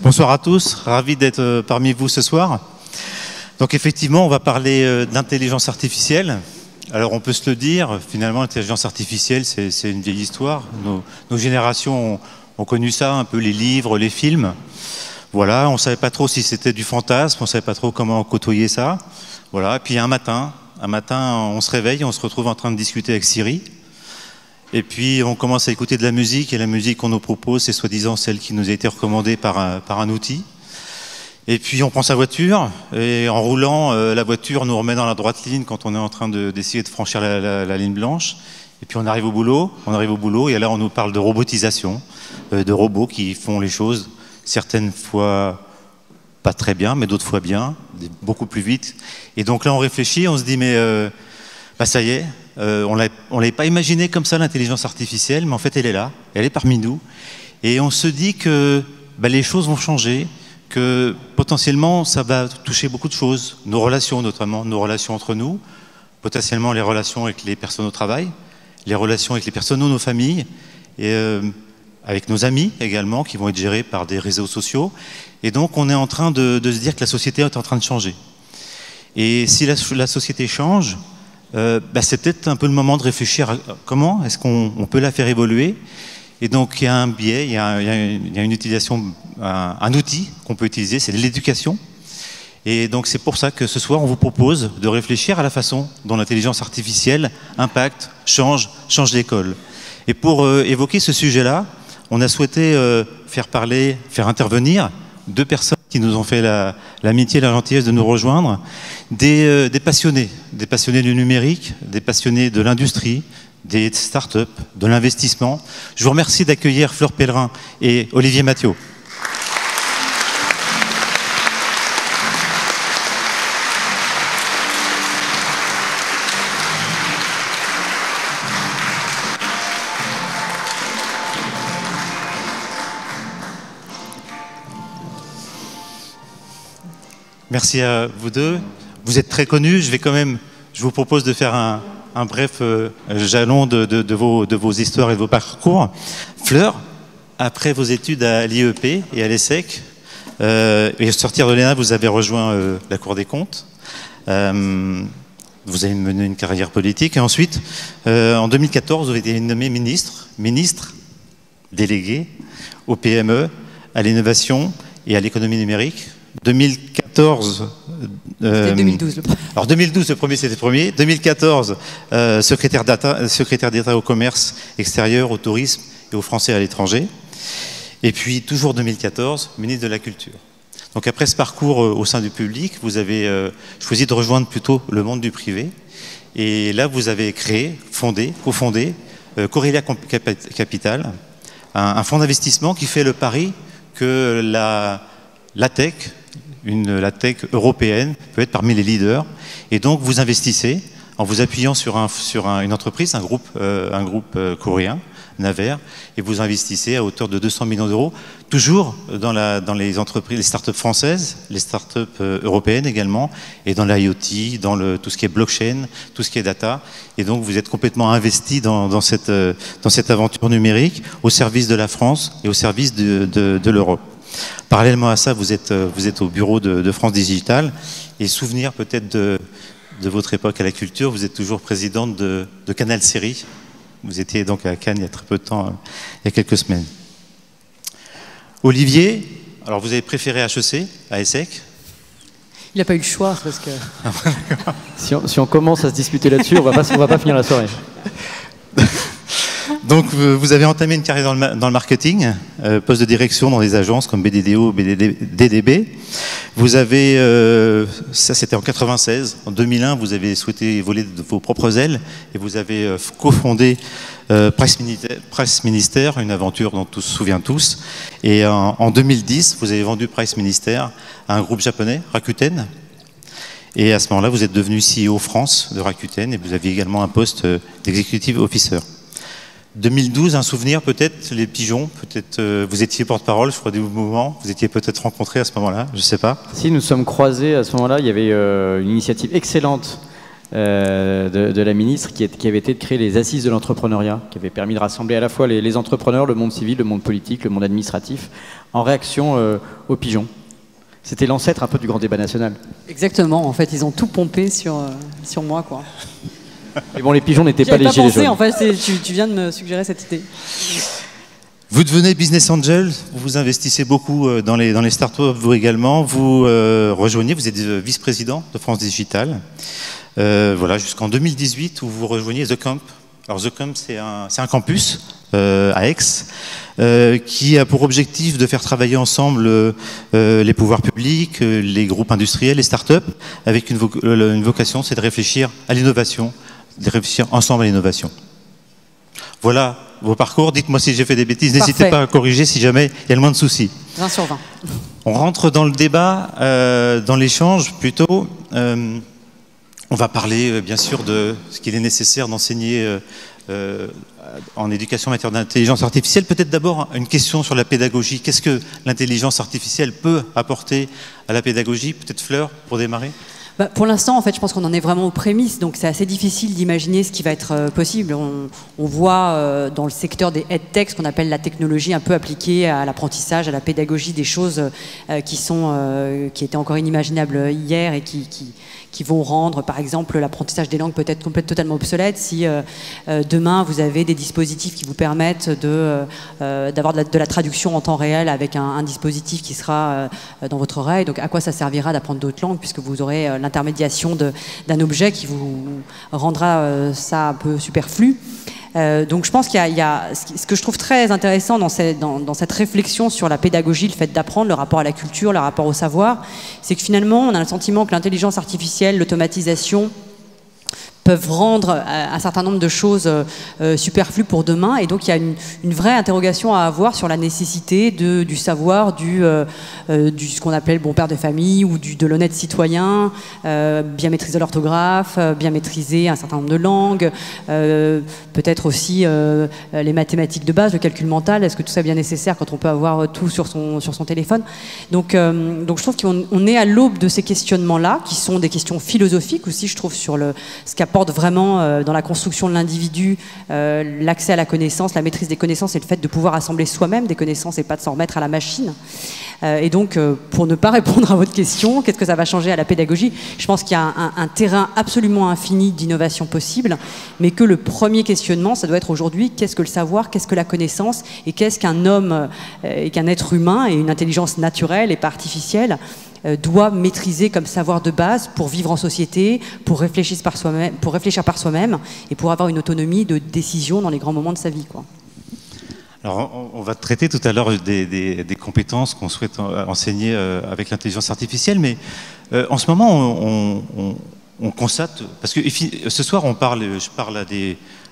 Bonsoir à tous, ravi d'être parmi vous ce soir. Donc effectivement, on va parler d'intelligence artificielle. Alors on peut se le dire, finalement l'intelligence artificielle c'est une vieille histoire. Nos générations ont connu ça, un peu les livres, les films. Voilà, on ne savait pas trop si c'était du fantasme, on ne savait pas trop comment côtoyer ça. Voilà, et puis un matin, on se réveille, on se retrouve en train de discuter avec Siri. Et puis on commence à écouter de la musique, et la musique qu'on nous propose, c'est soi-disant celle qui nous a été recommandée par un outil. Et puis on prend sa voiture, et en roulant, la voiture nous remet dans la droite ligne quand on est en train d'essayer de franchir la ligne blanche. Et puis on arrive au boulot, et là on nous parle de robotisation, de robots qui font les choses certaines fois pas très bien, mais d'autres fois bien, beaucoup plus vite. Et donc là on réfléchit, on se dit mais ça y est, on l'avait pas imaginé comme ça l'intelligence artificielle, mais en fait elle est là, elle est parmi nous. Et on se dit que les choses vont changer, que potentiellement ça va toucher beaucoup de choses, nos relations notamment, nos relations entre nous, potentiellement les relations avec les personnes au travail, les relations avec les personnes de nos familles, et avec nos amis également, qui vont être gérés par des réseaux sociaux. Et donc on est en train de se dire que la société est en train de changer. Et si la société change, c'est peut-être un peu le moment de réfléchir à comment est-ce qu'on peut la faire évoluer. Et donc il y a un biais, il y a une utilisation, un outil qu'on peut utiliser, c'est l'éducation. Et donc c'est pour ça que ce soir on vous propose de réfléchir à la façon dont l'intelligence artificielle impacte, change l'école. Et pour évoquer ce sujet-là, on a souhaité faire intervenir deux personnes qui nous ont fait l'amitié et la gentillesse de nous rejoindre, des passionnés du numérique, des passionnés de l'industrie, des startups, de l'investissement. Je vous remercie d'accueillir Fleur Pellerin et Olivier Mathieu. Merci à vous deux. Vous êtes très connus. Je vous propose de faire un bref jalon de vos histoires et de vos parcours. Fleur, après vos études à l'IEP et à l'ESSEC, et au sortir de l'ENA, vous avez rejoint la Cour des comptes. Vous avez mené une carrière politique. Et ensuite, en 2014, vous avez été nommé ministre délégué au PME, à l'innovation et à l'économie numérique. 2014. C'était 2012. Alors 2012, le premier, c'était le premier. 2014, secrétaire d'État au commerce extérieur, au tourisme et aux Français à l'étranger. Et puis toujours 2014, ministre de la Culture. Donc après ce parcours au sein du public, vous avez choisi de rejoindre plutôt le monde du privé. Et là, vous avez cofondé Corelia Capital, un fonds d'investissement qui fait le pari que la tech européenne peut être parmi les leaders. Et donc vous investissez en vous appuyant sur une entreprise, un groupe coréen, Naver, et vous investissez à hauteur de 200 millions d'euros, toujours dans les entreprises, les startups françaises, les startups européennes également, et dans l'IoT, dans tout ce qui est blockchain, tout ce qui est data. Et donc vous êtes complètement investi dans cette aventure numérique au service de la France et au service de l'Europe. Parallèlement à ça, vous êtes au bureau de France Digital, et souvenir peut-être de votre époque à la culture, vous êtes toujours présidente de Canal Série. Vous étiez donc à Cannes il y a très peu de temps, il y a quelques semaines. Olivier, alors vous avez préféré HEC à ESSEC? Il n'a pas eu le choix parce que... si on commence à se disputer là-dessus, on va pas finir la soirée. Donc vous avez entamé une carrière dans le marketing, poste de direction dans des agences comme BDDO, DDB. Vous avez, ça c'était en 96, en 2001 vous avez souhaité voler de vos propres ailes et vous avez cofondé Presse Ministère, une aventure dont on se souvient tous. Et en 2010 vous avez vendu Presse Ministère à un groupe japonais, Rakuten. Et à ce moment-là vous êtes devenu CEO France de Rakuten et vous aviez également un poste d'executive officer. 2012, un souvenir peut-être, les pigeons, peut-être vous étiez porte-parole, je crois, du mouvement, vous étiez peut-être rencontrés à ce moment-là, je ne sais pas. Si, nous sommes croisés à ce moment-là, il y avait une initiative excellente de la ministre qui avait été de créer les assises de l'entrepreneuriat, qui avait permis de rassembler à la fois les entrepreneurs, le monde civil, le monde politique, le monde administratif, en réaction aux pigeons. C'était l'ancêtre un peu du grand débat national. Exactement, en fait, ils ont tout pompé sur moi, quoi. Mais bon, les pigeons n'étaient pas les gilets jaunes. En fait, tu viens de me suggérer cette idée. Vous devenez business angel, vous investissez beaucoup dans les startups, vous également. Vous rejoignez, vous êtes vice-président de France Digital. Voilà, jusqu'en 2018 où vous rejoignez The Camp. Alors The Camp, c'est un campus à Aix qui a pour objectif de faire travailler ensemble les pouvoirs publics, les groupes industriels, les startups, avec une vocation, c'est de réfléchir à l'innovation, de réfléchir ensemble à l'innovation. Voilà vos parcours. Dites-moi si j'ai fait des bêtises. N'hésitez pas à corriger si jamais il y a le moins de soucis. 20 sur 20. On rentre dans le débat, dans l'échange plutôt. On va parler bien sûr de ce qu'il est nécessaire d'enseigner en éducation en matière d'intelligence artificielle. Peut-être d'abord une question sur la pédagogie. Qu'est-ce que l'intelligence artificielle peut apporter à la pédagogie? Peut-être Fleur, pour démarrer. Pour l'instant, en fait, je pense qu'on en est vraiment aux prémices, donc c'est assez difficile d'imaginer ce qui va être possible. On voit dans le secteur des EdTech, ce qu'on appelle la technologie un peu appliquée à l'apprentissage, à la pédagogie, des choses qui étaient encore inimaginables hier et qui vont rendre, par exemple, l'apprentissage des langues peut-être totalement obsolète si demain vous avez des dispositifs qui vous permettent d'avoir de la traduction en temps réel avec un dispositif qui sera dans votre oreille. Donc à quoi ça servira d'apprendre d'autres langues puisque vous aurez l'intermédiation d'un objet qui vous rendra ça un peu superflu. Donc je pense qu'il y a ce que je trouve très intéressant dans cette réflexion sur la pédagogie, le fait d'apprendre, le rapport à la culture, le rapport au savoir, c'est que finalement on a le sentiment que l'intelligence artificielle, l'automatisation peuvent rendre un certain nombre de choses superflues pour demain, et donc il y a une vraie interrogation à avoir sur la nécessité du savoir, ce qu'on appelait le bon père de famille ou de l'honnête citoyen, bien maîtriser l'orthographe, bien maîtriser un certain nombre de langues, peut-être aussi les mathématiques de base, le calcul mental. Est-ce que tout ça est bien nécessaire quand on peut avoir tout sur son téléphone? Donc je trouve qu'on est à l'aube de ces questionnements-là, qui sont des questions philosophiques aussi, je trouve, sur ce qu'apporte vraiment dans la construction de l'individu l'accès à la connaissance, la maîtrise des connaissances et le fait de pouvoir assembler soi-même des connaissances et pas de s'en remettre à la machine. Et donc, pour ne pas répondre à votre question, qu'est-ce que ça va changer à la pédagogie? Je pense qu'il y a un terrain absolument infini d'innovation possible, mais que le premier questionnement, ça doit être aujourd'hui, qu'est-ce que le savoir, qu'est-ce que la connaissance, et qu'est-ce qu'un homme et qu'un être humain et une intelligence naturelle et pas artificielle doit maîtriser comme savoir de base pour vivre en société, pour réfléchir par soi-même et pour avoir une autonomie de décision dans les grands moments de sa vie, quoi. Alors, on va traiter tout à l'heure des compétences qu'on souhaite enseigner avec l'intelligence artificielle, mais en ce moment, on constate, parce que ce soir, je parle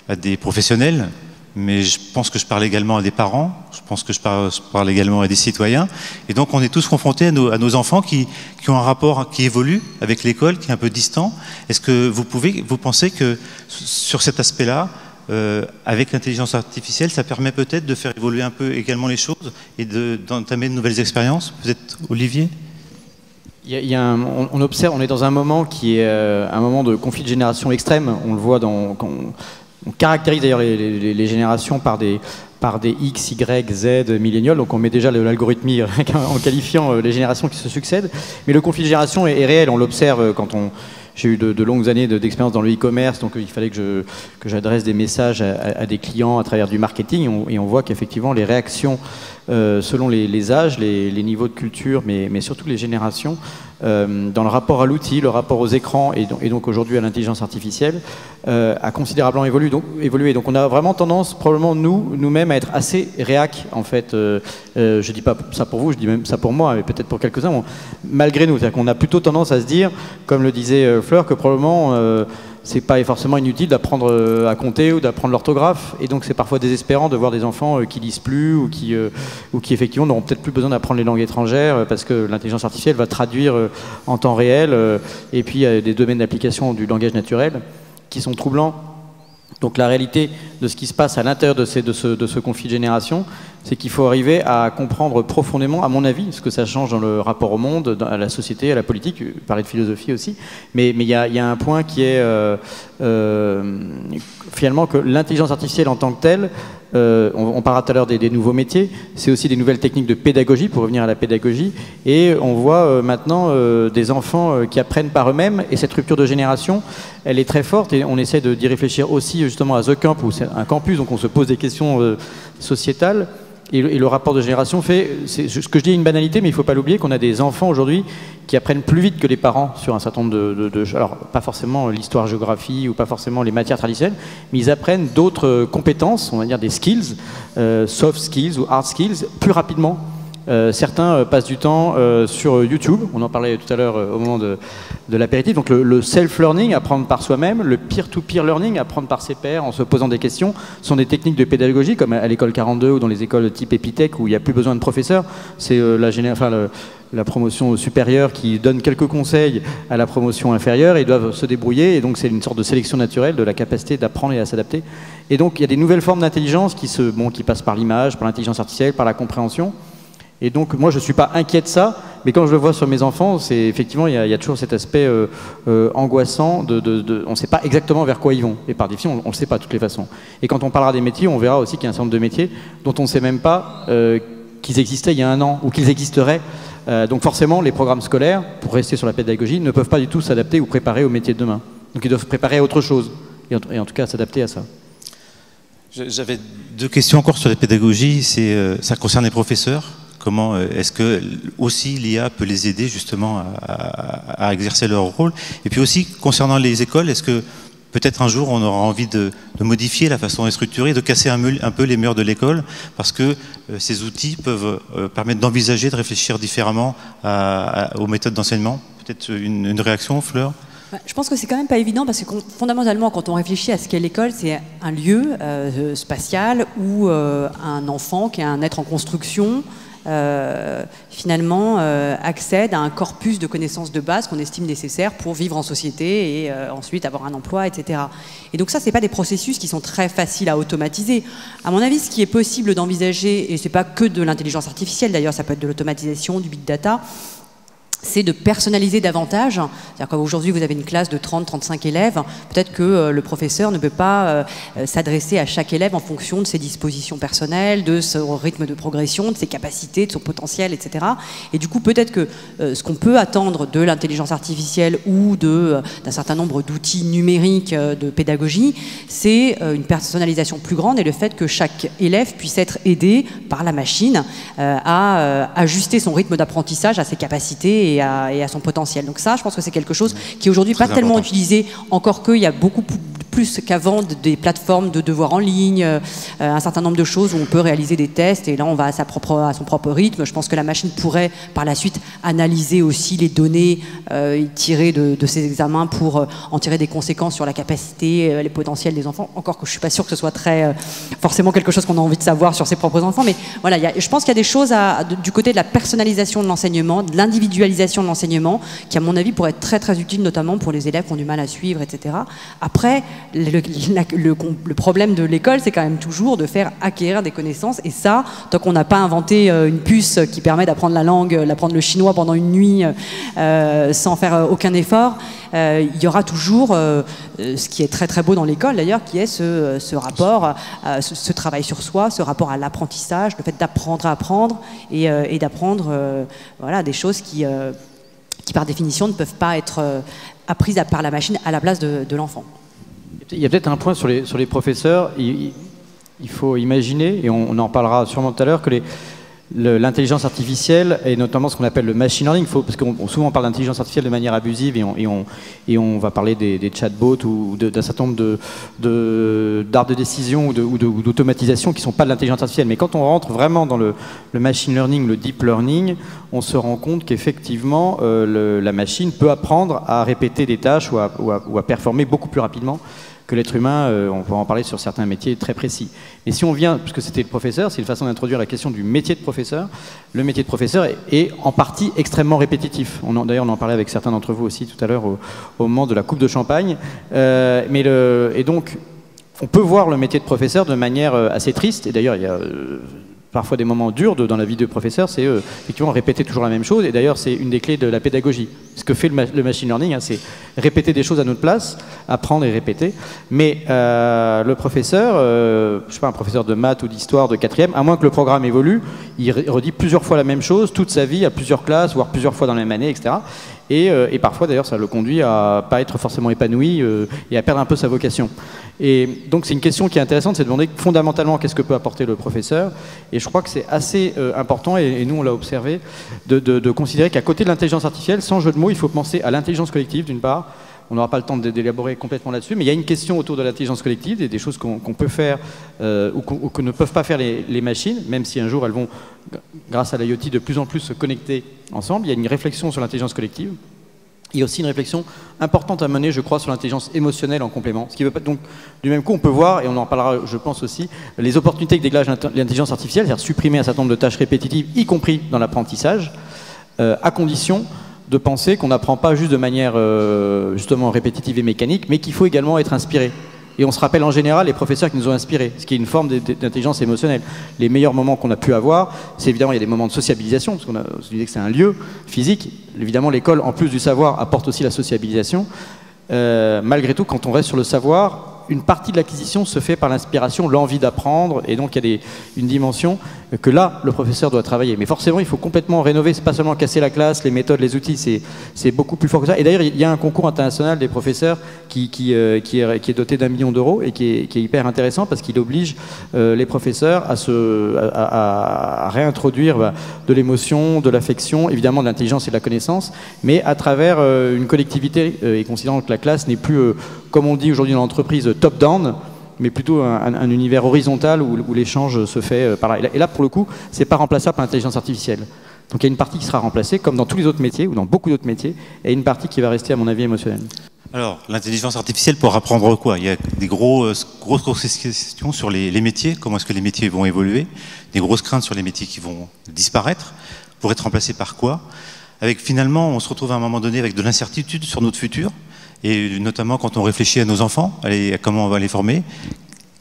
à des professionnels, mais je pense que je parle également à des parents, je pense que je parle également à des citoyens, et donc on est tous confrontés à nos enfants qui ont un rapport qui évolue avec l'école, qui est un peu distant. Est-ce que vous pensez que sur cet aspect-là, avec l'intelligence artificielle, ça permet peut-être de faire évoluer un peu également les choses et d'entamer de nouvelles expériences? Peut-être Olivier? On observe, on est dans un moment qui est un moment de conflit de génération extrême. On le voit on caractérise d'ailleurs les générations par des X, Y, Z, millénials, donc on met déjà l'algorithmie en qualifiant les générations qui se succèdent. Mais le conflit de génération est réel, on l'observe quand j'ai eu de longues années d'expérience dans le e-commerce, donc il fallait que j'adresse des messages à des clients à travers du marketing, et on voit qu'effectivement les réactions selon les âges, les niveaux de culture, mais surtout les générations, dans le rapport à l'outil, le rapport aux écrans et donc aujourd'hui à l'intelligence artificielle, a considérablement évolué. Donc on a vraiment tendance, probablement nous-mêmes, à être assez réac en fait. Je dis pas ça pour vous, je dis même ça pour moi, mais peut-être pour quelques-uns, malgré nous. C'est-à-dire qu'on a plutôt tendance à se dire, comme le disait Fleur, que probablement c'est pas forcément inutile d'apprendre à compter ou d'apprendre l'orthographe, et donc c'est parfois désespérant de voir des enfants qui lisent plus ou qui effectivement n'auront peut-être plus besoin d'apprendre les langues étrangères parce que l'intelligence artificielle va traduire en temps réel, et puis il y a des domaines d'application du langage naturel qui sont troublants. Donc la réalité de ce qui se passe à l'intérieur de ce conflit de génération, c'est qu'il faut arriver à comprendre profondément, à mon avis, ce que ça change dans le rapport au monde, à la société, à la politique, parler de philosophie aussi, mais il y a un point qui est finalement que l'intelligence artificielle en tant que telle, on parlera tout à l'heure des nouveaux métiers, c'est aussi des nouvelles techniques de pédagogie, pour revenir à la pédagogie, et on voit maintenant des enfants qui apprennent par eux-mêmes, et cette rupture de génération, elle est très forte, et on essaie d'y réfléchir aussi justement à The Camp, où c'est un campus, donc on se pose des questions sociétales, et le rapport de génération fait, ce que je dis est une banalité, mais il ne faut pas l'oublier qu'on a des enfants aujourd'hui qui apprennent plus vite que les parents sur un certain nombre alors pas forcément l'histoire-géographie ou pas forcément les matières traditionnelles, mais ils apprennent d'autres compétences, on va dire des skills, soft skills ou hard skills, plus rapidement. Certains passent du temps sur YouTube, on en parlait tout à l'heure au moment de l'apéritif, donc le self-learning, apprendre par soi-même, le peer-to-peer learning, apprendre par ses pairs en se posant des questions, sont des techniques de pédagogie comme à l'école 42 ou dans les écoles de type Epitech où il n'y a plus besoin de professeurs, c'est la promotion supérieure qui donne quelques conseils à la promotion inférieure et ils doivent se débrouiller, et donc c'est une sorte de sélection naturelle de la capacité d'apprendre et à s'adapter. Et donc il y a des nouvelles formes d'intelligence qui passent par l'image, par l'intelligence artificielle, par la compréhension. Et donc, moi, je ne suis pas inquiet de ça, mais quand je le vois sur mes enfants, c'est effectivement, il y a toujours cet aspect angoissant on ne sait pas exactement vers quoi ils vont. Et par définition, on ne le sait pas de toutes les façons. Et quand on parlera des métiers, on verra aussi qu'il y a un certain nombre de métiers dont on ne sait même pas qu'ils existaient il y a 1 an ou qu'ils existeraient. Donc forcément, les programmes scolaires, pour rester sur la pédagogie, ne peuvent pas du tout s'adapter ou préparer aux métiers de demain. Donc ils doivent se préparer à autre chose, et en tout cas s'adapter à ça. J'avais 2 questions encore sur la pédagogie. Ça concerne les professeurs. Comment est-ce que aussi l'IA peut les aider justement à exercer leur rôle? Et puis aussi, concernant les écoles, est-ce que peut-être un jour on aura envie de modifier la façon de structurer, de casser un peu les murs de l'école, parce que ces outils peuvent permettre d'envisager, de réfléchir différemment aux méthodes d'enseignement? Peut-être une réaction, Fleur? Je pense que c'est quand même pas évident parce que fondamentalement, quand on réfléchit à ce qu'est l'école, c'est un lieu spatial où un enfant qui est un être en construction finalement accède à un corpus de connaissances de base qu'on estime nécessaire pour vivre en société et ensuite avoir un emploi, etc. Et donc ça, c'est pas des processus qui sont très faciles à automatiser. À mon avis, ce qui est possible d'envisager, et c'est pas que de l'intelligence artificielle d'ailleurs, ça peut être de l'automatisation, du big data, c'est de personnaliser davantage. C'est-à-dire qu'aujourd'hui, vous avez une classe de 30-35 élèves. Peut-être que le professeur ne peut pas s'adresser à chaque élève en fonction de ses dispositions personnelles, de son rythme de progression, de ses capacités, de son potentiel, etc. Et du coup, peut-être que ce qu'on peut attendre de l'intelligence artificielle ou d'un certain nombre d'outils numériques de pédagogie, c'est une personnalisation plus grande et le fait que chaque élève puisse être aidé par la machine à ajuster son rythme d'apprentissage à ses capacités et à son potentiel. Donc ça, je pense que c'est quelque chose qui est aujourd'hui pas tellement utilisé, encore qu'il y a beaucoup plus qu'avant des plateformes de devoirs en ligne, un certain nombre de choses où on peut réaliser des tests et là on va à son propre rythme. Je pense que la machine pourrait par la suite analyser aussi les données tirées de ces examens pour en tirer des conséquences sur la capacité, les potentiels des enfants. Encore que je suis pas sûre que ce soit très forcément quelque chose qu'on a envie de savoir sur ses propres enfants, mais voilà, je pense qu'il y a des choses du côté de la personnalisation de l'enseignement, de l'individualisation de l'enseignement, qui à mon avis pourrait être très très utile, notamment pour les élèves qui ont du mal à suivre, etc. Après, le problème de l'école, c'est quand même toujours de faire acquérir des connaissances, et ça, tant qu'on n'a pas inventé une puce qui permet d'apprendre la langue, d'apprendre le chinois pendant une nuit sans faire aucun effort, il y aura toujours ce qui est très très beau dans l'école d'ailleurs, qui est ce rapport, ce travail sur soi, ce rapport à l'apprentissage, le fait d'apprendre à apprendre et d'apprendre voilà, des choses qui par définition ne peuvent pas être apprises par la machine à la place de l'enfant. Il y a peut-être un point sur les professeurs. Il faut imaginer, et on en parlera sûrement tout à l'heure, que l'intelligence artificielle, et notamment ce qu'on appelle le machine learning, parce qu'on souvent parle d'intelligence artificielle de manière abusive et on va parler des chatbots ou d'un certain nombre d'arts de décision ou d'automatisation qui ne sont pas de l'intelligence artificielle. Mais quand on rentre vraiment dans le machine learning, le deep learning, on se rend compte qu'effectivement la machine peut apprendre à répéter des tâches ou à performer beaucoup plus rapidement que l'être humain. On peut en parler sur certains métiers très précis. Mais si on vient, puisque c'était le professeur, c'est une façon d'introduire la question du métier de professeur. Le métier de professeur est en partie extrêmement répétitif. D'ailleurs, on en parlait avec certains d'entre vous aussi tout à l'heure au moment de la coupe de champagne. Et donc, on peut voir le métier de professeur de manière assez triste, et d'ailleurs il y a parfois des moments durs dans la vie de professeur, c'est effectivement répéter toujours la même chose, et d'ailleurs c'est une des clés de la pédagogie. Ce que fait le machine learning, hein, c'est répéter des choses à notre place, apprendre et répéter, mais le professeur, je sais pas, un professeur de maths ou d'histoire de 4e, à moins que le programme évolue, il redit plusieurs fois la même chose, toute sa vie, à plusieurs classes, voire plusieurs fois dans la même année, etc. Et parfois d'ailleurs ça le conduit à pas être forcément épanoui et à perdre un peu sa vocation. Et donc c'est une question qui est intéressante, c'est de demander fondamentalement qu'est-ce que peut apporter le professeur. Et je crois que c'est assez important, et nous on l'a observé, de considérer qu'à côté de l'intelligence artificielle, sans jeu de mots, il faut penser à l'intelligence collective d'une part. On n'aura pas le temps d'élaborer complètement là-dessus, mais il y a une question autour de l'intelligence collective, des choses qu'on peut faire ou que ne peuvent pas faire les machines, même si un jour elles vont, grâce à l'IoT, de plus en plus se connecter ensemble. Il y a une réflexion sur l'intelligence collective. Il y a aussi une réflexion importante à mener, je crois, sur l'intelligence émotionnelle en complément. Ce qui veut pas, donc, du même coup, on peut voir, et on en parlera, je pense aussi, les opportunités que dégage l'intelligence artificielle, c'est-à-dire supprimer un certain nombre de tâches répétitives, y compris dans l'apprentissage, à condition de penser qu'on n'apprend pas juste de manière justement répétitive et mécanique, mais qu'il faut également être inspiré. Et on se rappelle en général les professeurs qui nous ont inspirés, ce qui est une forme d'intelligence émotionnelle. Les meilleurs moments qu'on a pu avoir, c'est évidemment, il y a des moments de sociabilisation, parce qu'on disait que c'est un lieu physique. Évidemment, l'école, en plus du savoir, apporte aussi la sociabilisation. Malgré tout, quand on reste sur le savoir, une partie de l'acquisition se fait par l'inspiration, l'envie d'apprendre, et donc il y a une dimension que là, le professeur doit travailler. Mais forcément, il faut complètement rénover, c'est pas seulement casser la classe, les méthodes, les outils, c'est beaucoup plus fort que ça. Et d'ailleurs, il y a un concours international des professeurs qui est doté d'1 million d'euros et qui est hyper intéressant parce qu'il oblige les professeurs à réintroduire de l'émotion, de l'affection, évidemment de l'intelligence et de la connaissance, mais à travers une collectivité, et considérant que la classe n'est plus, comme on dit aujourd'hui dans l'entreprise, top-down, mais plutôt un univers horizontal où l'échange se fait par là. Et là, pour le coup, c'est pas remplaçable par l'intelligence artificielle. Donc il y a une partie qui sera remplacée, comme dans tous les autres métiers, ou dans beaucoup d'autres métiers, et une partie qui va rester, à mon avis, émotionnelle. Alors, l'intelligence artificielle pour apprendre quoi? Il y a des grosses questions sur les métiers, comment est-ce que les métiers vont évoluer, des grosses craintes sur les métiers qui vont disparaître, pour être remplacés par quoi? Avec finalement, on se retrouve à un moment donné avec de l'incertitude sur notre futur, et notamment quand on réfléchit à nos enfants, à comment on va les former,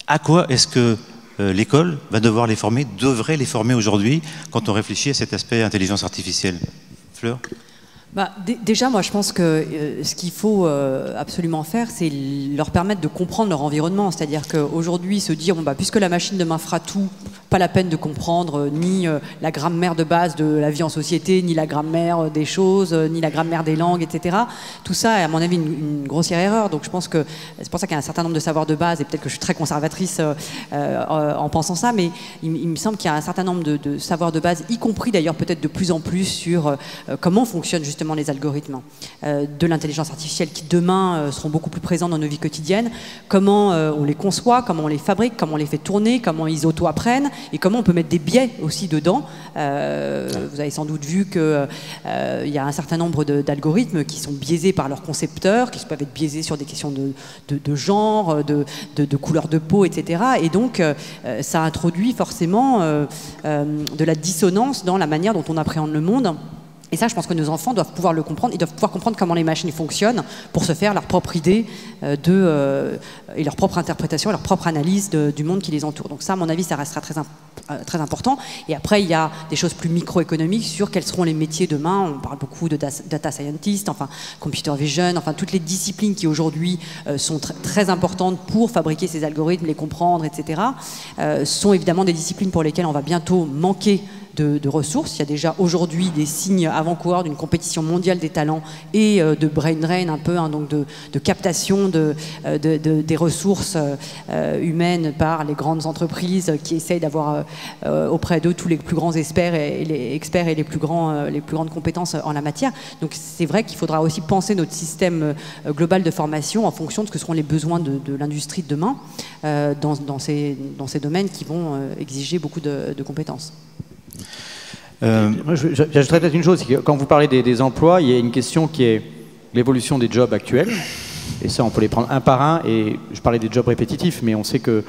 à quoi est-ce que l'école va devoir les former, devrait les former aujourd'hui, quand on réfléchit à cet aspect intelligence artificielle. Fleur? Déjà, moi, je pense que ce qu'il faut absolument faire, c'est leur permettre de comprendre leur environnement. C'est-à-dire qu'aujourd'hui, se dire, bon, puisque la machine demain fera tout, pas la peine de comprendre ni la grammaire de base de la vie en société, ni la grammaire des choses, ni la grammaire des langues, etc. Tout ça est, à mon avis, une grossière erreur. Donc, je pense que c'est pour ça qu'il y a un certain nombre de savoirs de base, et peut-être que je suis très conservatrice en pensant ça, mais il me semble qu'il y a un certain nombre de savoirs de base, y compris d'ailleurs peut-être de plus en plus sur comment fonctionnent justement les algorithmes de l'intelligence artificielle qui demain seront beaucoup plus présents dans nos vies quotidiennes, comment on les conçoit, comment on les fabrique, comment on les fait tourner, comment ils auto-apprennent et comment on peut mettre des biais aussi dedans. Vous avez sans doute vu qu'il y a un certain nombre d'algorithmes qui sont biaisés par leurs concepteurs, qui peuvent être biaisés sur des questions de genre, de couleur de peau, etc. Et donc ça introduit forcément de la dissonance dans la manière dont on appréhende le monde. Et ça, je pense que nos enfants doivent pouvoir le comprendre. Ils doivent pouvoir comprendre comment les machines fonctionnent pour se faire leur propre idée et leur propre interprétation, leur propre analyse du monde qui les entoure. Donc ça, à mon avis, ça restera très important. Et après, il y a des choses plus microéconomiques sur quels seront les métiers demain. On parle beaucoup de data scientist, enfin computer vision, enfin toutes les disciplines qui aujourd'hui sont très importantes pour fabriquer ces algorithmes, les comprendre, etc. Sont évidemment des disciplines pour lesquelles on va bientôt manquer de ressources. Il y a déjà aujourd'hui des signes avant-coureurs d'une compétition mondiale des talents et de brain drain un peu, donc de captation des ressources humaines par les grandes entreprises qui essayent d'avoir auprès d'eux tous les plus grands experts et les plus grandes compétences en la matière. Donc c'est vrai qu'il faudra aussi penser notre système global de formation en fonction de ce que seront les besoins de l'industrie de demain dans ces domaines qui vont exiger beaucoup de compétences. J'ajouterais peut-être une chose, c'est que quand vous parlez des emplois, il y a une question qui est l'évolution des jobs actuels, et ça on peut les prendre un par un, et je parlais des jobs répétitifs, mais on sait que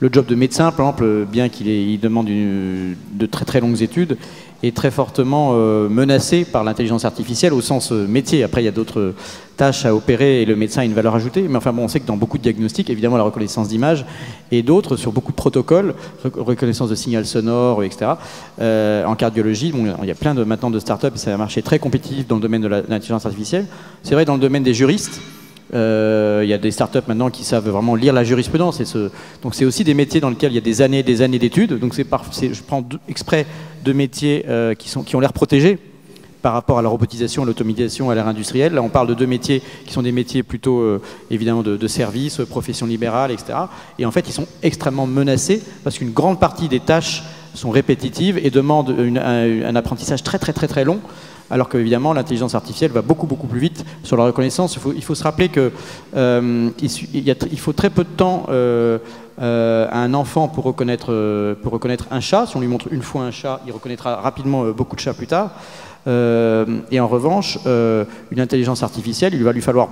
le job de médecin, par exemple, bien il demande de très très longues études, est très fortement menacé par l'intelligence artificielle au sens métier. Après, il y a d'autres tâches à opérer et le médecin a une valeur ajoutée. Mais enfin bon, on sait que dans beaucoup de diagnostics, évidemment, la reconnaissance d'image et d'autres, sur beaucoup de protocoles, reconnaissance de signal sonore, etc. En cardiologie, bon, il y a plein maintenant de startups et c'est un marché très compétitif dans le domaine de l'intelligence artificielle. C'est vrai dans le domaine des juristes. Il y a des startups maintenant qui savent vraiment lire la jurisprudence. Donc c'est aussi des métiers dans lesquels il y a des années d'études. Donc je prends exprès deux métiers qui ont l'air protégés par rapport à la robotisation, à l'automatisation, à l'ère industrielle. Là, on parle de deux métiers qui sont des métiers plutôt évidemment de services, profession libérale, etc. Et en fait, ils sont extrêmement menacés parce qu'une grande partie des tâches sont répétitives et demandent un apprentissage très très très très long. Alors qu'évidemment, l'intelligence artificielle va beaucoup plus vite sur la reconnaissance. Il faut se rappeler qu'il faut très peu de temps à un enfant pour reconnaître un chat. Si on lui montre une fois un chat, il reconnaîtra rapidement beaucoup de chats plus tard. Et en revanche, une intelligence artificielle, il va lui falloir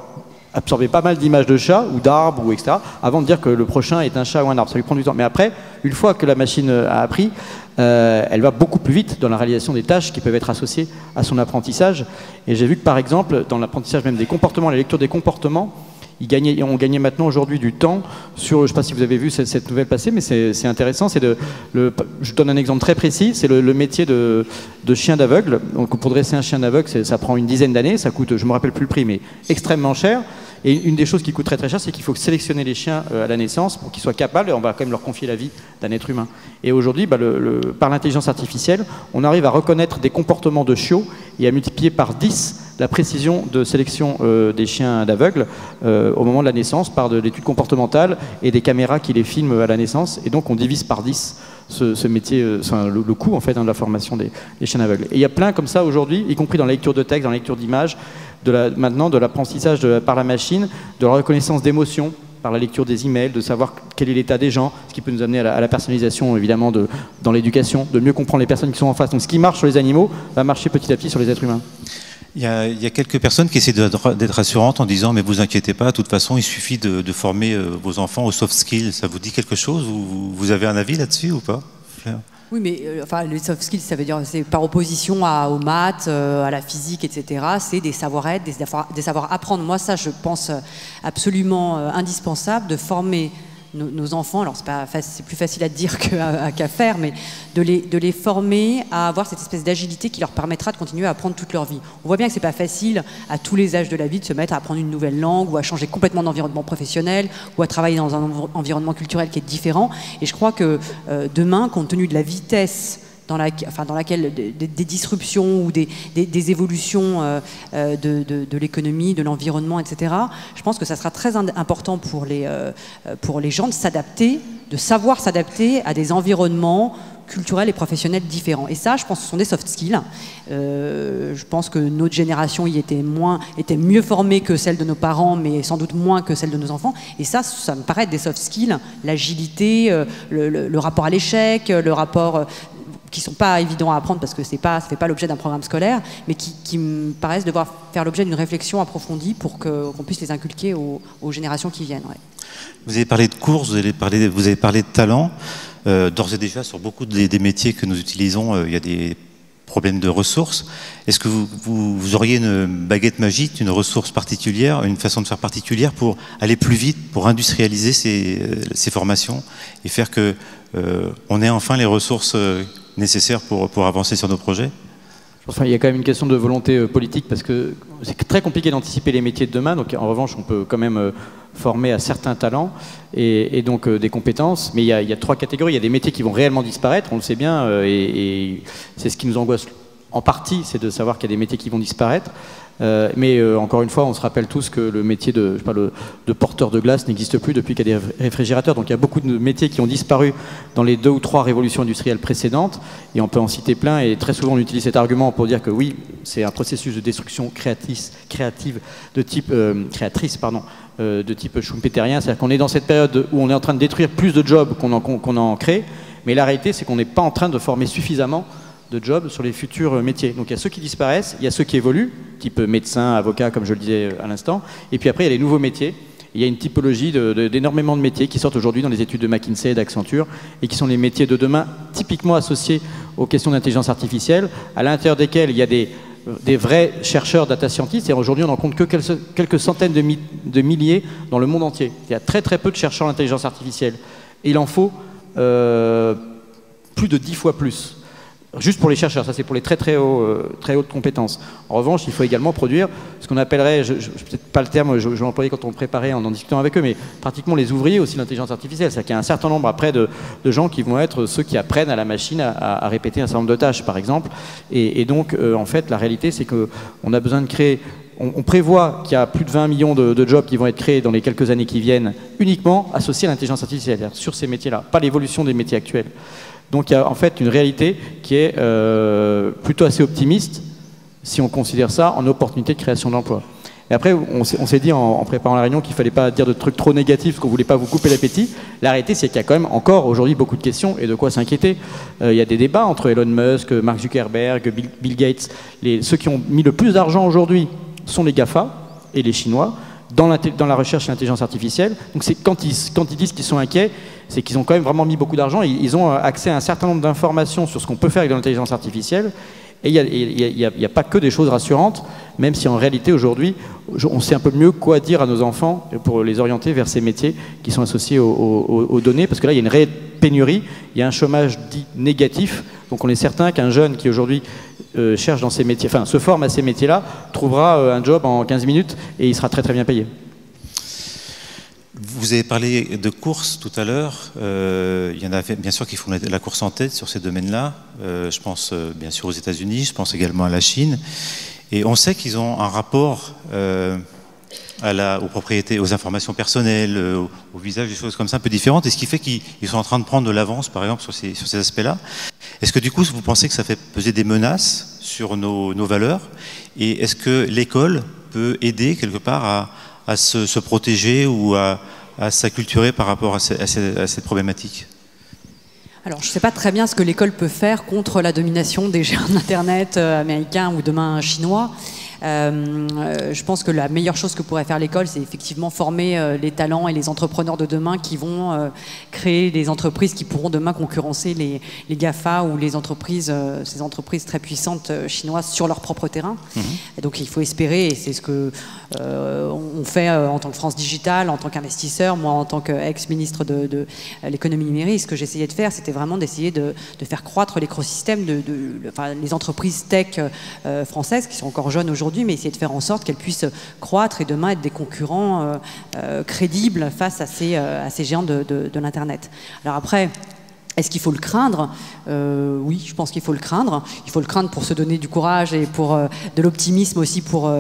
absorber pas mal d'images de chats ou d'arbres, ou etc., avant de dire que le prochain est un chat ou un arbre. Ça lui prend du temps. Mais après, une fois que la machine a appris, elle va beaucoup plus vite dans la réalisation des tâches qui peuvent être associées à son apprentissage. Et j'ai vu que par exemple, dans l'apprentissage même des comportements, la lecture des comportements, on gagnait maintenant aujourd'hui du temps sur, je ne sais pas si vous avez vu cette nouvelle passer, mais c'est intéressant. Je donne un exemple très précis, c'est le métier de chien d'aveugle. Donc pour dresser un chien d'aveugle, ça prend une dizaine d'années, ça coûte, je ne me rappelle plus le prix, mais extrêmement cher. Et une des choses qui coûte très très cher, c'est qu'il faut sélectionner les chiens à la naissance pour qu'ils soient capables, et on va quand même leur confier la vie d'un être humain. Et aujourd'hui, par l'intelligence artificielle, on arrive à reconnaître des comportements de chiots et à multiplier par 10 la précision de sélection des chiens d'aveugles au moment de la naissance par de l'étude comportementale et des caméras qui les filment à la naissance. Et donc on divise par 10 ce métier, le coût en fait, de la formation des chiens d'aveugles. Et il y a plein comme ça aujourd'hui, y compris dans la lecture de texte, dans la lecture d'images, maintenant de l'apprentissage par la machine, de la reconnaissance d'émotions, par la lecture des emails, de savoir quel est l'état des gens, ce qui peut nous amener à la personnalisation évidemment dans l'éducation, de mieux comprendre les personnes qui sont en face. Donc ce qui marche sur les animaux va marcher petit à petit sur les êtres humains. Il y a quelques personnes qui essaient d'être rassurantes en disant mais vous inquiétez pas, de toute façon il suffit de former vos enfants aux soft skills. Ça vous dit quelque chose? Vous avez un avis là-dessus ou pas? Oui, mais enfin, les soft skills, ça veut dire, c'est par opposition aux maths, à la physique, etc. C'est des savoir-être, des savoir-apprendre. Moi, ça, je pense absolument indispensable de former nos enfants. Alors, c'est plus facile à dire qu'à faire, mais de les former à avoir cette espèce d'agilité qui leur permettra de continuer à apprendre toute leur vie. On voit bien que c'est pas facile à tous les âges de la vie de se mettre à apprendre une nouvelle langue ou à changer complètement d'environnement professionnel ou à travailler dans un environnement culturel qui est différent. Et je crois que demain, compte tenu de la vitesse dans laquelle des disruptions ou des évolutions de l'économie, de l'environnement, etc. Je pense que ça sera très important pour les gens de s'adapter, de savoir s'adapter à des environnements culturels et professionnels différents. Et ça, je pense que ce sont des soft skills. Je pense que notre génération y était mieux formée que celle de nos parents, mais sans doute moins que celle de nos enfants. Et ça me paraît être des soft skills. L'agilité, le rapport à l'échec, le rapport qui ne sont pas évidents à apprendre parce que ça ne fait pas l'objet d'un programme scolaire, mais qui me paraissent devoir faire l'objet d'une réflexion approfondie pour qu'on puisse les inculquer aux générations qui viennent. Ouais. Vous avez parlé de courses, vous avez parlé de talent. D'ores et déjà, sur beaucoup des métiers que nous utilisons, il y a des problèmes de ressources. Est-ce que vous auriez une baguette magique, une ressource particulière, une façon de faire particulière pour aller plus vite, pour industrialiser ces formations et faire que on ait enfin les ressources nécessaires pour avancer sur nos projets? Enfin, il y a quand même une question de volonté politique parce que c'est très compliqué d'anticiper les métiers de demain. Donc, en revanche, on peut quand même former à certains talents et donc des compétences. Mais il y a trois catégories. Il y a des métiers qui vont réellement disparaître, on le sait bien, et c'est ce qui nous angoisse en partie, c'est de savoir qu'il y a des métiers qui vont disparaître. Mais encore une fois, on se rappelle tous que le métier de porteur de glace n'existe plus depuis qu'il y a des réfrigérateurs. Donc il y a beaucoup de métiers qui ont disparu dans les 2 ou 3 révolutions industrielles précédentes. Et on peut en citer plein. Et très souvent, on utilise cet argument pour dire que oui, c'est un processus de destruction créative de type de type schumpeterien. C'est-à-dire qu'on est dans cette période où on est en train de détruire plus de jobs qu'on en crée. Mais la réalité, c'est qu'on n'est pas en train de former suffisamment de jobs sur les futurs métiers. Donc il y a ceux qui disparaissent, il y a ceux qui évoluent, type médecin, avocat, comme je le disais à l'instant, et puis après il y a les nouveaux métiers. Il y a une typologie d'énormément de métiers qui sortent aujourd'hui dans les études de McKinsey et d'Accenture et qui sont les métiers de demain typiquement associés aux questions d'intelligence artificielle, à l'intérieur desquels il y a des vrais chercheurs data scientists, et aujourd'hui on n'en compte que quelques centaines de milliers dans le monde entier. Il y a très peu de chercheurs d'intelligence artificielle. Et il en faut plus de 10 fois plus. Juste pour les chercheurs, ça c'est pour les très hautes compétences. En revanche, il faut également produire ce qu'on appellerait, peut-être pas le terme, je l'employais quand on préparait en discutant avec eux, mais pratiquement les ouvriers aussi de l'intelligence artificielle. C'est-à-dire qu'il y a un certain nombre après de gens qui vont être ceux qui apprennent à la machine à répéter un certain nombre de tâches, par exemple. Et donc, en fait, la réalité, c'est qu'on a besoin de créer... On prévoit qu'il y a plus de 20 millions de jobs qui vont être créés dans les quelques années qui viennent, uniquement associés à l'intelligence artificielle, c'est-à-dire sur ces métiers-là, pas l'évolution des métiers actuels. Donc il y a en fait une réalité qui est plutôt assez optimiste, si on considère ça en opportunité de création d'emplois. Et après, on s'est dit en préparant la réunion qu'il ne fallait pas dire de trucs trop négatifs, parce qu'on ne voulait pas vous couper l'appétit. La réalité, c'est qu'il y a quand même encore aujourd'hui beaucoup de questions et de quoi s'inquiéter. Il y a des débats entre Elon Musk, Mark Zuckerberg, Bill Gates. Ceux qui ont mis le plus d'argent aujourd'hui sont les GAFA et les Chinois dans la recherche et l'intelligence artificielle. Donc quand ils disent qu'ils sont inquiets, c'est qu'ils ont quand même vraiment mis beaucoup d'argent. Ils ont accès à un certain nombre d'informations sur ce qu'on peut faire avec l'intelligence artificielle. Et il n'y a pas que des choses rassurantes, même si en réalité aujourd'hui, on sait un peu mieux quoi dire à nos enfants pour les orienter vers ces métiers qui sont associés aux données. Parce que là, il y a une réelle pénurie, il y a un chômage dit négatif. Donc on est certain qu'un jeune qui aujourd'hui cherche dans ces métiers, enfin se forme à ces métiers-là, trouvera un job en 15 minutes et il sera très bien payé. Vous avez parlé de course tout à l'heure. Il y en a bien sûr qui font la course en tête sur ces domaines-là. Je pense bien sûr aux États-Unis, je pense également à la Chine. Et on sait qu'ils ont un rapport aux propriétés, aux informations personnelles, au visage, des choses comme ça un peu différentes. Et ce qui fait qu'ils sont en train de prendre de l'avance, par exemple, sur ces aspects-là. Est-ce que du coup, vous pensez que ça fait peser des menaces sur nos valeurs? Et est-ce que l'école peut aider quelque part à se protéger ou à s'acculturer par rapport à cette problématique? Alors, je ne sais pas très bien ce que l'école peut faire contre la domination des géants d'Internet américains ou demain chinois. Je pense que la meilleure chose que pourrait faire l'école, c'est effectivement former les talents et les entrepreneurs de demain qui vont créer des entreprises qui pourront demain concurrencer les GAFA ou les entreprises, ces entreprises très puissantes chinoises sur leur propre terrain. Et donc il faut espérer, et c'est ce que on fait en tant que France Digital, en tant qu'investisseur, moi en tant qu'ex-ministre de l'économie numérique, ce que j'essayais de faire, c'était vraiment d'essayer de faire croître l'écosystème enfin, les entreprises tech françaises qui sont encore jeunes aujourd'hui, mais essayer de faire en sorte qu'elles puissent croître et demain être des concurrents crédibles face à ces géants de l'Internet. Alors après, est-ce qu'il faut le craindre? Oui, je pense qu'il faut le craindre. Il faut le craindre pour se donner du courage et pour de l'optimisme aussi pour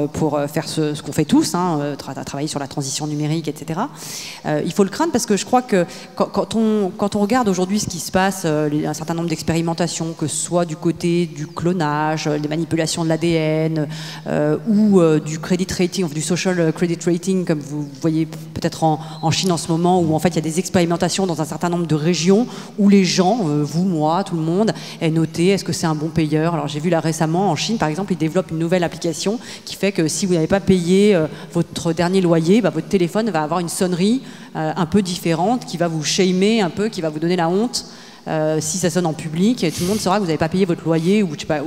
faire ce qu'on fait tous, hein, travailler sur la transition numérique, etc. Il faut le craindre parce que je crois que quand on regarde aujourd'hui ce qui se passe, un certain nombre d'expérimentations, que ce soit du côté du clonage, des manipulations de l'ADN ou du credit rating, du social credit rating, comme vous voyez peut-être en Chine en ce moment, où en fait il y a des expérimentations dans un certain nombre de régions où les gens, vous, moi, tout le monde, est noté, est-ce que c'est un bon payeur? Alors j'ai vu là récemment en Chine, par exemple, ils développent une nouvelle application qui fait que si vous n'avez pas payé votre dernier loyer, votre téléphone va avoir une sonnerie un peu différente, qui va vous shamer un peu, qui va vous donner la honte. Si ça sonne en public, tout le monde saura que vous n'avez pas payé votre loyer ou je sais pas,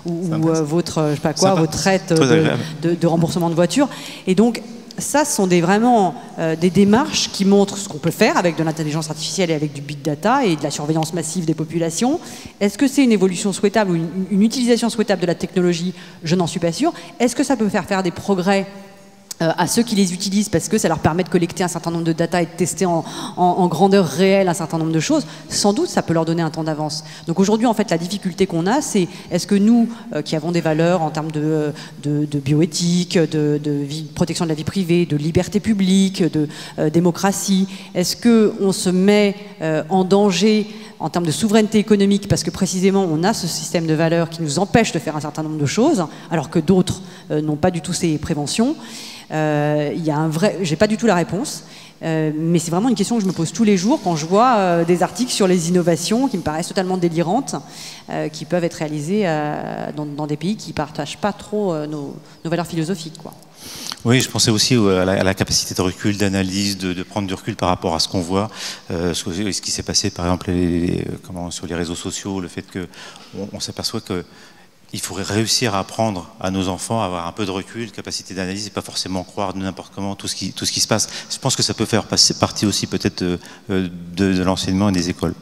votre je sais pas quoi, votre traite de remboursement de voiture. Et donc ça, ce sont vraiment des démarches qui montrent ce qu'on peut faire avec de l'intelligence artificielle et avec du big data et de la surveillance massive des populations. Est-ce que c'est une évolution souhaitable ou une utilisation souhaitable de la technologie? Je n'en suis pas sûre. Est-ce que ça peut faire des progrès à ceux qui les utilisent parce que ça leur permet de collecter un certain nombre de data et de tester en grandeur réelle un certain nombre de choses? Sans doute, ça peut leur donner un temps d'avance. Donc aujourd'hui, en fait, la difficulté qu'on a, c'est est-ce que nous, qui avons des valeurs en termes de bioéthique, de protection de la vie privée, de liberté publique, de démocratie, est-ce qu'on se met en danger en termes de souveraineté économique parce que précisément on a ce système de valeurs qui nous empêche de faire un certain nombre de choses alors que d'autres n'ont pas du tout ces préventions? Il y a j'ai pas du tout la réponse, mais c'est vraiment une question que je me pose tous les jours quand je vois des articles sur les innovations qui me paraissent totalement délirantes, qui peuvent être réalisées dans des pays qui partagent pas trop nos valeurs philosophiques, quoi. Oui, je pensais aussi à la capacité de recul, d'analyse, de prendre du recul par rapport à ce qu'on voit, ce qui s'est passé par exemple sur les réseaux sociaux, le fait qu'on s'aperçoit qu'il faudrait réussir à apprendre à nos enfants à avoir un peu de recul, capacité d'analyse et pas forcément croire de n'importe comment tout ce qui se passe. Je pense que ça peut faire partie aussi peut-être de l'enseignement et des écoles.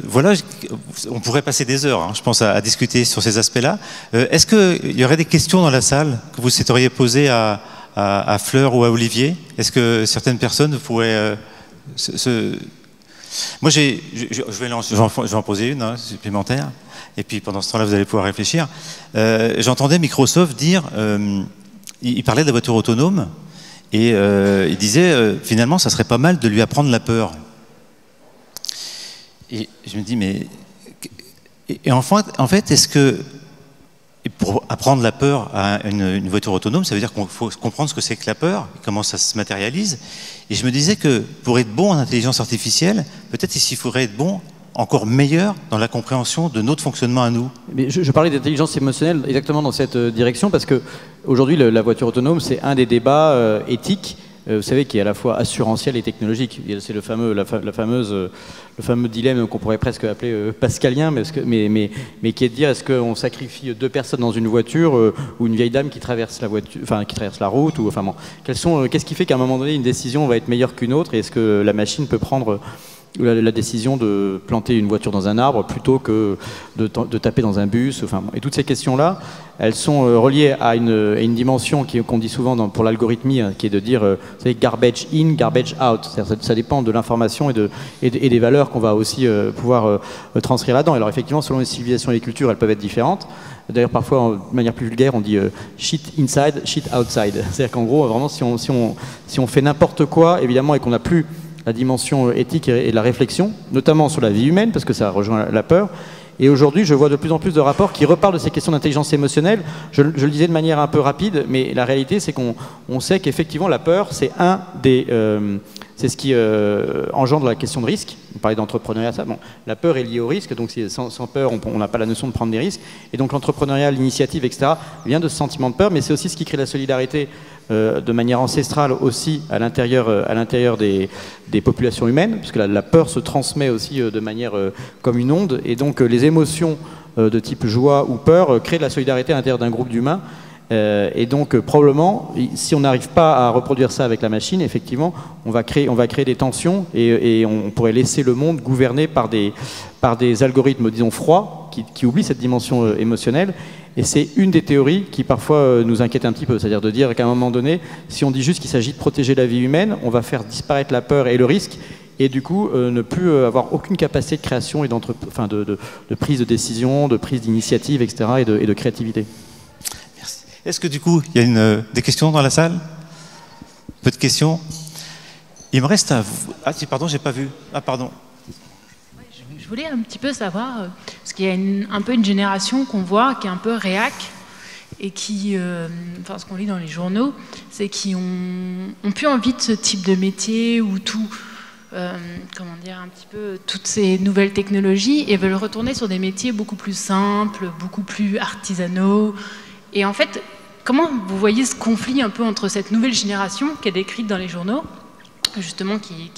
Voilà, on pourrait passer des heures, hein, je pense, à discuter sur ces aspects-là. Est-ce qu'il y aurait des questions dans la salle que vous souhaiteriez poser à Fleur ou à Olivier? Est-ce que certaines personnes pourraient Moi, je vais en poser une supplémentaire, et puis pendant ce temps-là, vous allez pouvoir réfléchir. J'entendais Microsoft dire, il parlait de la voiture autonome, et il disait, finalement, ça serait pas mal de lui apprendre la peur. Et je me dis, mais... Et en fait, est-ce que... Pour apprendre la peur à une voiture autonome, ça veut dire qu'il faut comprendre ce que c'est que la peur, comment ça se matérialise. Et je me disais que pour être bon en intelligence artificielle, peut-être il faudrait être bon, encore meilleur dans la compréhension de notre fonctionnement à nous. Mais je parlais d'intelligence émotionnelle exactement dans cette direction, parce que aujourd'hui, la voiture autonome, c'est un des débats éthiques. Vous savez, qui est à la fois assurantiel et technologique. C'est le fameux dilemme qu'on pourrait presque appeler pascalien, mais qui est de dire, est-ce qu'on sacrifie 2 personnes dans une voiture ou une vieille dame qui traverse la voiture, enfin qui traverse la route, ou enfin bon, qu'est-ce qui fait qu'à un moment donné une décision va être meilleure qu'une autre, et est-ce que la machine peut prendre la décision de planter une voiture dans un arbre plutôt que de taper dans un bus, enfin bon. Et toutes ces questions-là, elles sont reliées à une dimension qu'on dit souvent pour l'algorithmie, qui est de dire, vous savez, garbage in, garbage out. Ça dépend de l'information et des valeurs qu'on va aussi pouvoir transcrire là-dedans. Alors effectivement, selon les civilisations et les cultures, elles peuvent être différentes. D'ailleurs, parfois, de manière plus vulgaire, on dit shit inside, shit outside. C'est-à-dire qu'en gros, vraiment, si on fait n'importe quoi, évidemment, et qu'on n'a plus la dimension éthique et la réflexion, notamment sur la vie humaine, parce que ça rejoint la peur. Et aujourd'hui, je vois de plus en plus de rapports qui reparlent de ces questions d'intelligence émotionnelle. Je le disais de manière un peu rapide, mais la réalité, c'est qu'on sait qu'effectivement, la peur, c'est c'est ce qui engendre la question de risque. On parlait d'entrepreneuriat, ça. Bon, la peur est liée au risque, donc sans peur, on n'a pas la notion de prendre des risques. Et donc l'entrepreneuriat, l'initiative, etc., vient de ce sentiment de peur, mais c'est aussi ce qui crée la solidarité de manière ancestrale aussi à l'intérieur des populations humaines, puisque la peur se transmet aussi de manière comme une onde, et donc les émotions de type joie ou peur créent de la solidarité à l'intérieur d'un groupe d'humains. Et donc probablement, si on n'arrive pas à reproduire ça avec la machine, effectivement, on va créer des tensions, et on pourrait laisser le monde gouverné par des algorithmes, disons, froids, qui oublient cette dimension émotionnelle. Et c'est une des théories qui parfois nous inquiète un petit peu, c'est-à-dire de dire qu'à un moment donné, si on dit juste qu'il s'agit de protéger la vie humaine, on va faire disparaître la peur et le risque, et du coup ne plus avoir aucune capacité de création et de prise de décision, de prise d'initiative, etc., et de créativité. Merci. Est-ce que du coup, il y a des questions dans la salle? Peu de questions. Il me reste à vous... Ah si, pardon, j'ai pas vu. Ah pardon. Je voulais un petit peu savoir, parce qu'il y a un peu une génération qu'on voit qui est un peu réac, et qui, enfin ce qu'on lit dans les journaux, c'est qui ont plus envie de ce type de métier ou comment dire, un petit peu toutes ces nouvelles technologies, et veulent retourner sur des métiers beaucoup plus simples, beaucoup plus artisanaux. Et en fait, comment vous voyez ce conflit un peu entre cette nouvelle génération qui est décrite dans les journaux, justement qui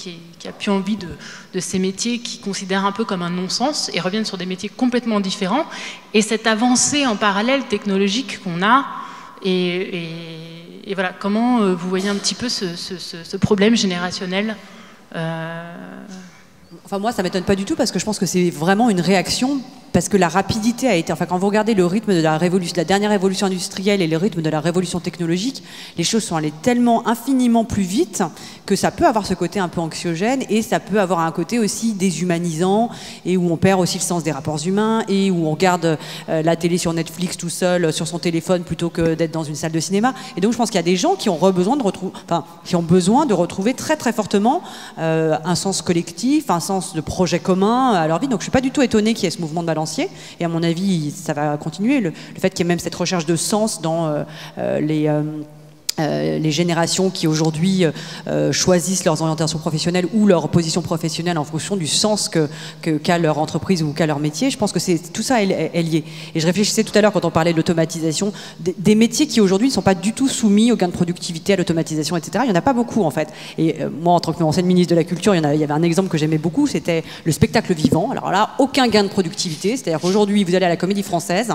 a plus envie de ces métiers qui considèrent un peu comme un non-sens et reviennent sur des métiers complètement différents, et cette avancée en parallèle technologique qu'on a, et voilà, comment vous voyez un petit peu ce problème générationnel Enfin moi ça m'étonne pas du tout, parce que je pense que c'est vraiment une réaction, parce que la rapidité a été, enfin quand vous regardez le rythme de la dernière révolution industrielle et le rythme de la révolution technologique, les choses sont allées tellement infiniment plus vite que ça peut avoir ce côté un peu anxiogène, et ça peut avoir un côté aussi déshumanisant, et où on perd aussi le sens des rapports humains, et où on regarde la télé sur Netflix tout seul sur son téléphone plutôt que d'être dans une salle de cinéma. Et donc je pense qu'il y a des gens qui ont besoin de retrouver très très fortement un sens collectif, un sens de projet commun à leur vie. Donc je suis pas du tout étonnée qu'il y ait ce mouvement de balancier, et à mon avis ça va continuer, le fait qu'il y ait même cette recherche de sens dans les générations qui aujourd'hui choisissent leurs orientations professionnelles ou leur position professionnelle en fonction du sens qu'a leur entreprise ou qu'a leur métier. Je pense que tout ça est lié. Et je réfléchissais tout à l'heure quand on parlait de l'automatisation, des métiers qui aujourd'hui ne sont pas du tout soumis au gain de productivité, à l'automatisation, etc. Il n'y en a pas beaucoup en fait. Et moi, en tant que ancienne ministre de la Culture, il y avait un exemple que j'aimais beaucoup, c'était le spectacle vivant. Alors là, aucun gain de productivité. C'est-à-dire qu'aujourd'hui, vous allez à la Comédie Française,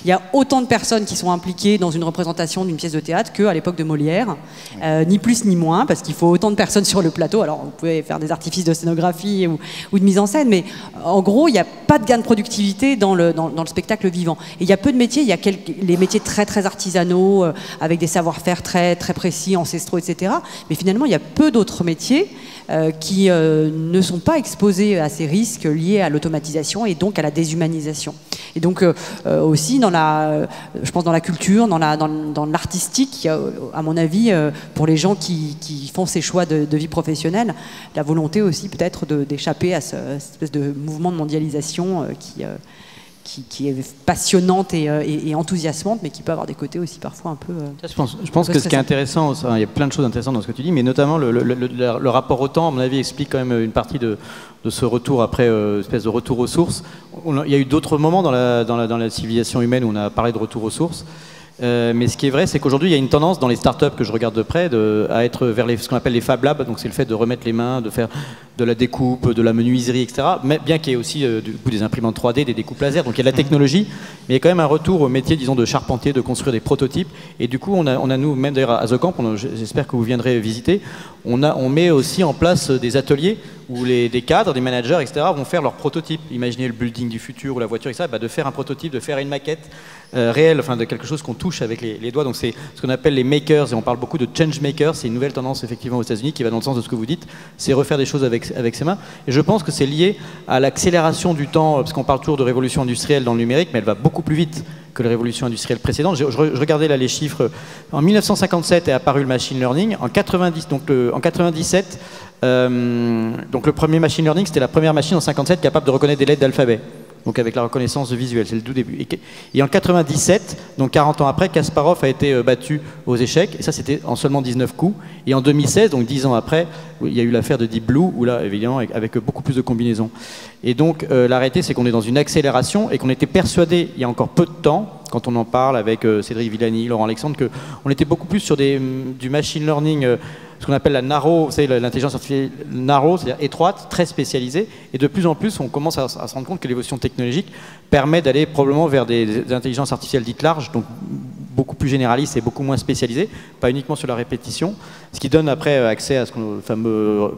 il y a autant de personnes qui sont impliquées dans une représentation d'une pièce de théâtre qu'à l'époque de Molière, ni plus ni moins, parce qu'il faut autant de personnes sur le plateau. Alors vous pouvez faire des artifices de scénographie ou de mise en scène, mais en gros, il n'y a pas de gain de productivité dans le spectacle vivant. Et il y a peu de métiers, il y a les métiers très très artisanaux, avec des savoir-faire très très précis, ancestraux, etc. Mais finalement, il y a peu d'autres métiers qui ne sont pas exposés à ces risques liés à l'automatisation et donc à la déshumanisation. Et donc aussi je pense dans la culture, dans l'artistique, à mon avis, pour les gens qui font ces choix de vie professionnelle, la volonté aussi peut-être d'échapper à cette espèce de mouvement de mondialisation qui est passionnante et enthousiasmante, mais qui peut avoir des côtés aussi parfois un peu... Je pense que ce qui est intéressant, il y a plein de choses intéressantes dans ce que tu dis, mais notamment le rapport au temps, à mon avis, explique quand même une partie de ce retour après, espèce de retour aux sources. Il y a eu d'autres moments dans la civilisation humaine où on a parlé de retour aux sources. Mais ce qui est vrai, c'est qu'aujourd'hui, il y a une tendance dans les startups que je regarde de près à être vers ce qu'on appelle les Fab Labs. Donc, c'est le fait de remettre les mains, de faire de la découpe, de la menuiserie, etc. Mais bien qu'il y ait aussi du coup, des imprimantes 3D, des découpes laser. Donc, il y a de la technologie, mais il y a quand même un retour au métier, disons, de charpentier, de construire des prototypes. Et du coup, on a nous, même d'ailleurs à The Camp, j'espère que vous viendrez visiter, on met aussi en place des ateliers où des cadres, des managers, etc. vont faire leurs prototypes. Imaginez le building du futur ou la voiture, etc. De faire un prototype, de faire une maquette réelle, enfin de quelque chose qu'on touche avec les doigts. Donc c'est ce qu'on appelle les makers, et on parle beaucoup de change makers. C'est une nouvelle tendance effectivement aux États-Unis qui va dans le sens de ce que vous dites. C'est refaire des choses avec ses mains. Et je pense que c'est lié à l'accélération du temps, parce qu'on parle toujours de révolution industrielle dans le numérique, mais elle va beaucoup plus vite que les révolutions industrielles précédentes. Je regardais là les chiffres. En 1957 est apparu le machine learning. En 97, donc le premier machine learning, c'était la première machine en 57 capable de reconnaître des lettres d'alphabet. Donc avec la reconnaissance visuelle, c'est le tout début. Et en 97, donc 40 ans après, Kasparov a été battu aux échecs, et ça c'était en seulement 19 coups. Et en 2016, donc 10 ans après, il y a eu l'affaire de Deep Blue, où là, évidemment, avec beaucoup plus de combinaisons. Et donc la réalité, c'est qu'on est dans une accélération, et qu'on était persuadé, il y a encore peu de temps, quand on en parle avec Cédric Villani, Laurent Alexandre, qu'on était beaucoup plus sur du machine learning, ce qu'on appelle la narrow, vous savez, l'intelligence artificielle narrow, c'est-à-dire étroite, très spécialisée. Et de plus en plus, on commence à se rendre compte que l'évolution technologique permet d'aller probablement vers des intelligences artificielles dites larges, donc beaucoup plus généralistes et beaucoup moins spécialisées, pas uniquement sur la répétition, ce qui donne après accès à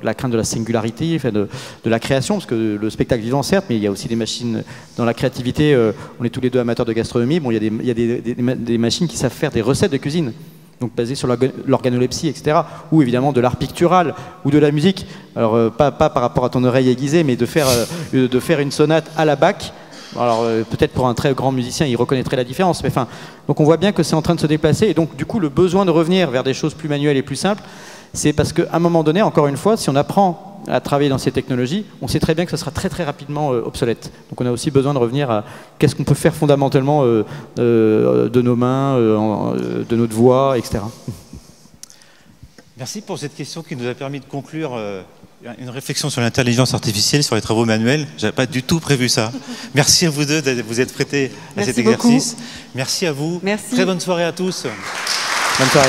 la crainte de la singularité, de la création, parce que le spectacle vivant, certes, mais il y a aussi des machines dans la créativité. On est tous les deux amateurs de gastronomie. Bon, il y a des machines qui savent faire des recettes de cuisine, donc basé sur l'organolepsie, etc., ou évidemment de l'art pictural, ou de la musique. Alors, pas par rapport à ton oreille aiguisée, mais de faire une sonate à la Bach. Alors, peut-être pour un très grand musicien, il reconnaîtrait la différence. Mais enfin, donc on voit bien que c'est en train de se déplacer, et donc du coup, le besoin de revenir vers des choses plus manuelles et plus simples, c'est parce qu'à un moment donné, encore une fois, si on apprend à travailler dans ces technologies, on sait très bien que ce sera très très rapidement obsolète. Donc on a aussi besoin de revenir à qu'est-ce qu'on peut faire fondamentalement de nos mains, de notre voix, etc. Merci pour cette question qui nous a permis de conclure une réflexion sur l'intelligence artificielle, sur les travaux manuels. Je n'avais pas du tout prévu ça. Merci à vous deux de vous être prêtés à cet exercice. Merci à vous. Merci. Très bonne soirée à tous. Bonne soirée.